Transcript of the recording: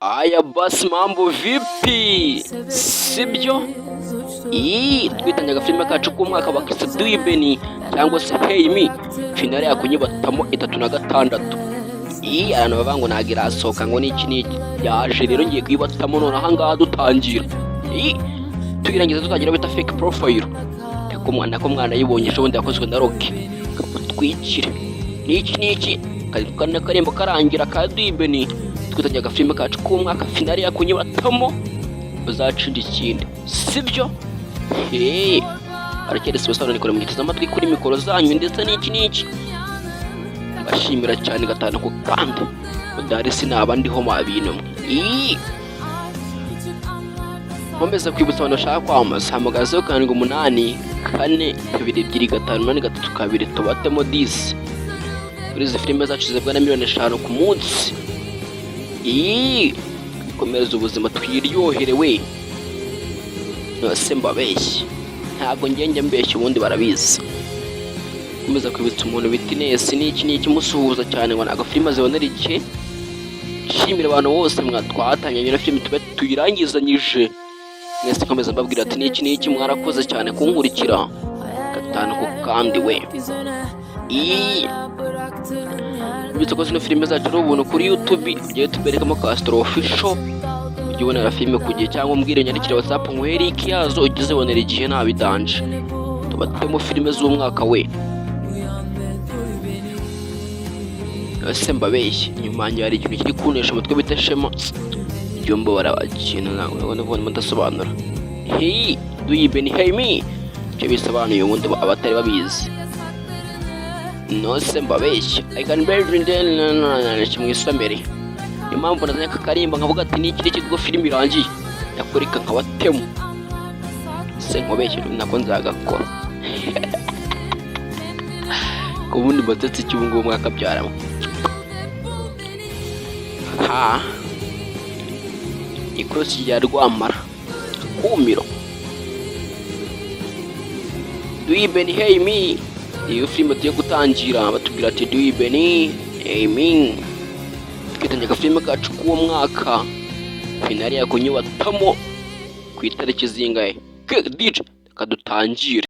Aya basi mambo vipi? Sibyo? Twitanye agafilime kacu k'umwaka wa Kisaduyibeni cyangwa se Hey Me finale yakunyibatamo 36. Abantu baba ngo ntagira asohoka ngo n'iki yaje rero ngiye kwibatamo none aha ngaha dutangira. Tugirangiza tutagira bita fake profile. Ko mwana yibonye ejo bundi yakozwe na Rock. Twikire. Niki kandi karembo karangira ka Duyibeni. Twitanye agafilime kacu k'umwaka finale yakunyibatamo uzacunda ikindi. Sibyo? Arakere sibasano nikora mugitiza amatwi kuri mikoro zanyu ndetse n'iki. Bashimira cyane gatanu ku kandi. Udari sinaba ndiho mabintu. Bombeza kwibutsa abantu bashaka kwamamaza hamagazeho 78 4 2 5 8 tubatemo 10. Kuri izi filime zacu zibwa na miliyoni 5 ku munsi. Komereza ubuzima twiryoherewe. Nose mbabeshye ntabwo ngenge mbeshye ubundi barabizi. Komeza kwibutsa umuntu bitinesi n'iki musuhuza cyane ngo nagafilime zibonera iki. Shimira abantu bose mwatwatanye na filime tube tuyirangizanyije. Mwese komeza mbabwira ati n'iki mwarakoze cyane kunkurikira gatanu ku kandi we. Bitso ko zino filime zacu ubuntu kuri YouTube ugiye tuberekamo Castro Official. Ujibonera filime kugiye cyangwa umbwire nyandikire WhatsApp nguhere iki yazo ugize bonera igihe nta bidanje. Tubatemo filime z'umwaka we. Ese mbabeshye nyuma hari ikintu kiri kunesha umutwe bita shema. Jombo barabakintu nawe ubona mudasobanura. Duyibeni Hey Me cyo bisobanuye ubundi abatari babizi. Nose mbabeshye I can bear then kimwisomere. Impamvu nazanye kakarimba nkavuga ati n'iki kigo filime irangiye yakoreka nkabatemu. Se nkobeshye nako nzagakora. Kubundi batetse cy'ubungu mwaka byaramo. Ikorosi ya Rwamara Kumiro. Duyibeni Hey Me iyo filime tugiye gutangira batubwira ati Duyibeni Hey Me. Twitanye agafilime kacu k'uwo mwaka finale yakunyibatamo ku itariki zingahe. DJ kadutangire.